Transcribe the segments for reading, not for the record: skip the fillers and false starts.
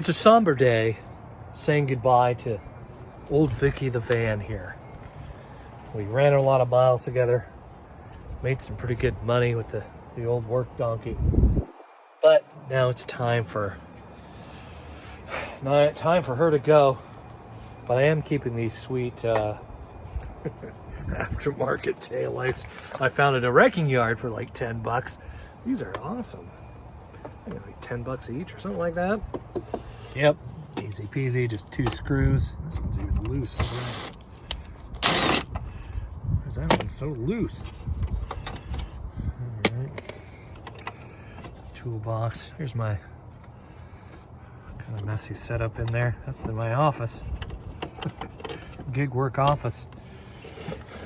It's a somber day, saying goodbye to old Vicky the van here. We ran a lot of miles together, made some pretty good money with the old work donkey. But now it's time for her to go. But I am keeping these sweet aftermarket taillights I found at a wrecking yard for like 10 bucks. These are awesome. I think like 10 bucks each or something like that. Yep, easy peasy, just 2 screws. This one's even loose. Where's that one so loose? All right. Toolbox. Here's my kind of messy setup in there. That's my office. Gig work office.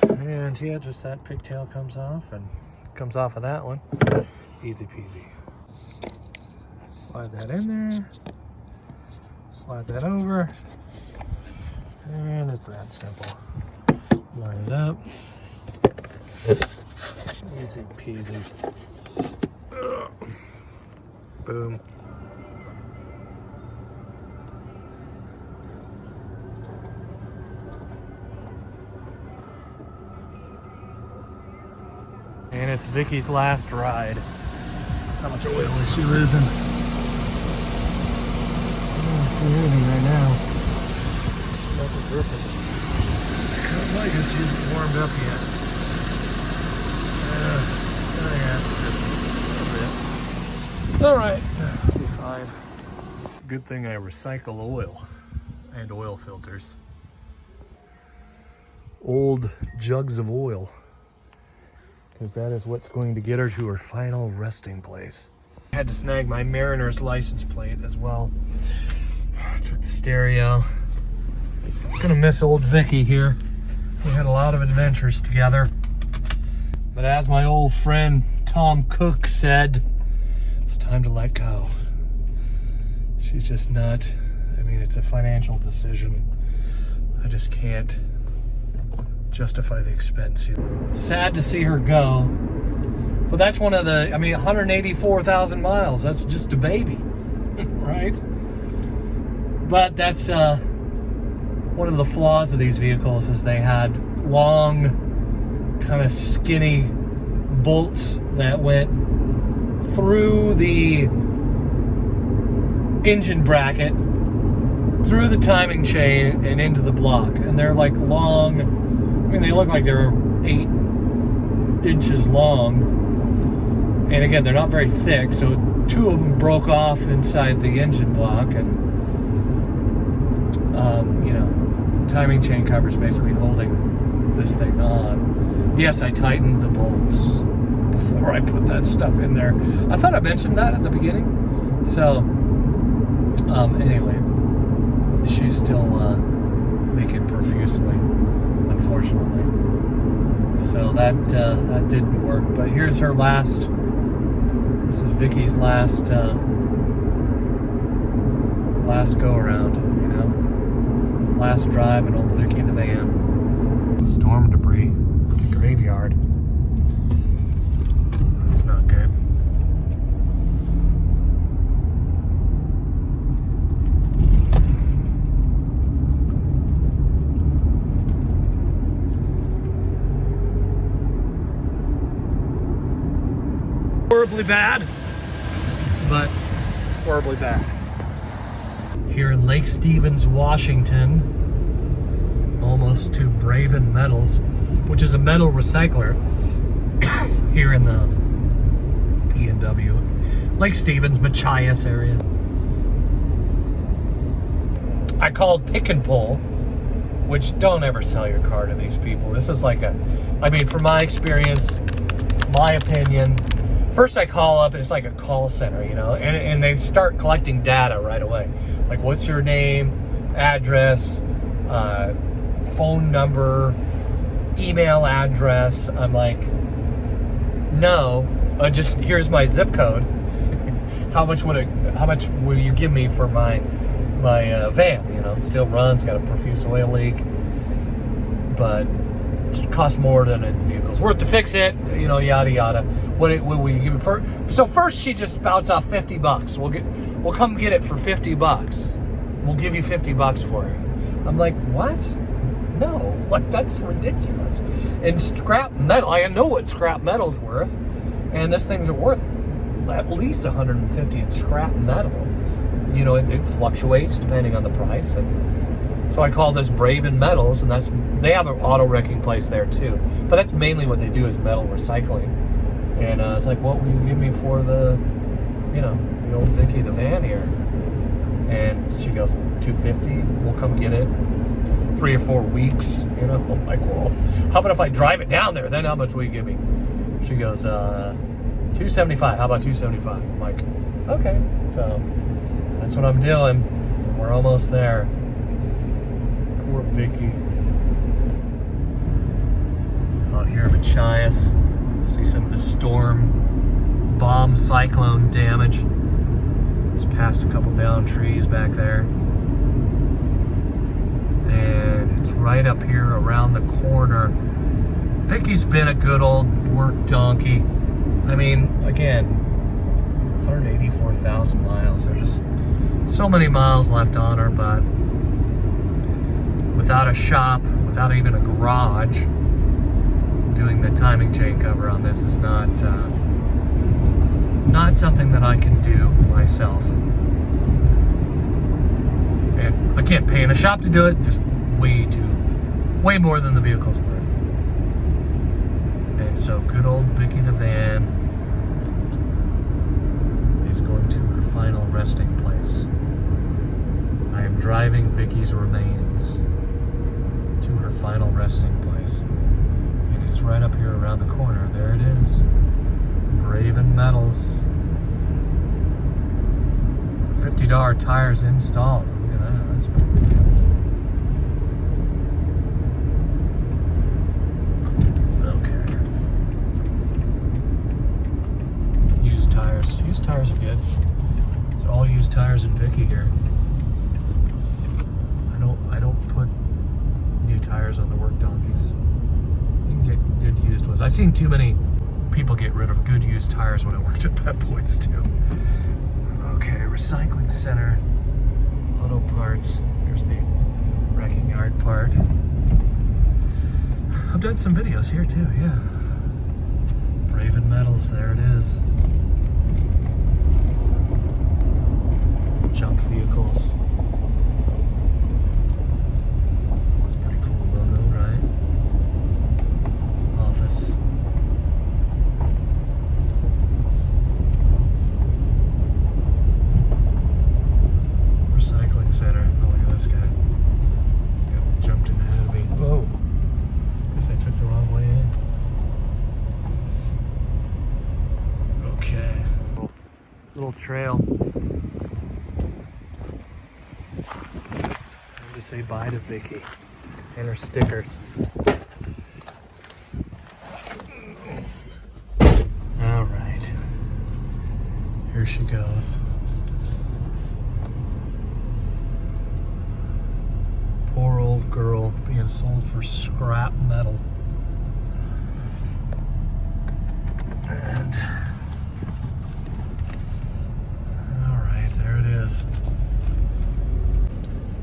And yeah, just that pigtail comes off and comes off of that one. Easy peasy. Slide that in there. Slide that over. And it's that simple. Line it up. Easy peasy. Boom. And it's Vicky's last ride. How much oil is she losing? I don't see anything right now. Nothing dripping. I don't like it. She hasn't warmed up yet. Oh yeah, a little bit. All right, I'll be fine. Good thing I recycle oil and oil filters. Old jugs of oil. Because that is what's going to get her to her final resting place. I had to snag my Mariner's license plate as well. Took the stereo. Gonna miss old Vicky here. We had a lot of adventures together. But as my old friend Tom Cook said, it's time to let go. She's just not, I mean, it's a financial decision. I just can't justify the expense here. Sad to see her go, but that's one of the, I mean, 184,000 miles. That's just a baby, right? But that's one of the flaws of these vehicles is they had long, kind of skinny bolts that went through the engine bracket, through the timing chain, and into the block. And they're like long, I mean, they look like they're 8 inches long. And again, they're not very thick, so 2 of them broke off inside the engine block, and you know, the timing chain cover is basically holding this thing on. Yes, I tightened the bolts before I put that stuff in there. I thought I mentioned that at the beginning. So, anyway, she's still leaking profusely, unfortunately. So that didn't work. But here's her last. This is Vicky's last go around. You know, last drive in old Vicky the van. Storm debris, the graveyard. That's not good. Horribly bad, but horribly bad. Here in Lake Stevens, Washington, almost to Braven Metals, which is a metal recycler here in the PNW, Lake Stevens, Machias area. I called Pick and Pull, which don't ever sell your car to these people. This is like I mean, from my experience, my opinion, first I call up and it's like a call center, you know, and they start collecting data right away. Like, what's your name, address, phone number, email address. I'm like, no, just here's my zip code. How much will you give me for my van? You know, still runs, got a profuse oil leak, but it's cost more than a vehicle's worth to fix it, you know, yada yada. What we give it for? So first she just spouts off $50. We'll come get it for $50. We'll give you $50 for it. I'm like, what? No, what? That's ridiculous. And scrap metal, I know what scrap metal's worth, and this thing's worth at least $150 in scrap metal. You know, it fluctuates depending on the price, and so I call this Braven Metals, and they have an auto wrecking place there too. But that's mainly what they do is metal recycling. And it's like, what will you give me for the, you know, the old Vickie, the van here? And she goes, $250. We'll come get it. 3 or 4 weeks. You know, I'm like, well, how about if I drive it down there? Then how much will you give me? She goes, $275. How about $275? I'm like, okay. So that's what I'm doing. We're almost there. Poor Vicky. Out here in Machias, see some of the storm, bomb, cyclone damage. Just passed a couple down trees back there. And it's right up here around the corner. Vicky's been a good old work donkey. I mean, again, 184,000 miles. There's just so many miles left on her, but without a shop, without even a garage, doing the timing chain cover on this is not something that I can do myself. And again, paying a shop to do it, just way more than the vehicle's worth. And so good old Vicky the van is going to her final resting place. I am driving Vicky's remains to her final resting place. And it's right up here around the corner. There it is. Braven Metals. $50 tires installed. Look at that. That's pretty good. Okay. Used tires. Used tires are good. It's all used tires in Vicky here. I don't put new tires on the work donkeys. You can get good used ones. I've seen too many people get rid of good used tires when I worked at Pep Boys too. Okay, recycling center, auto parts. Here's the wrecking yard part. I've done some videos here too, yeah. Braven Metals, there it is. Junk vehicles. It's a pretty cool logo, right? Office. Recycling center. Oh, look at this guy. Got jumped in ahead of me. Whoa. Guess I took the wrong way in. Okay. Little trail. Time to say bye to Vicky and her stickers. All right. Here she goes. Poor old girl being sold for scrap metal. And all right, there it is.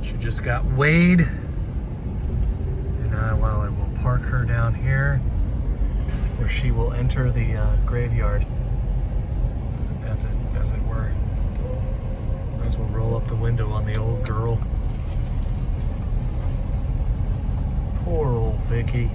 She just got weighed, and I will park her down here, where she will enter the graveyard, as it were. Might as well roll up the window on the old girl. Poor old Vicky.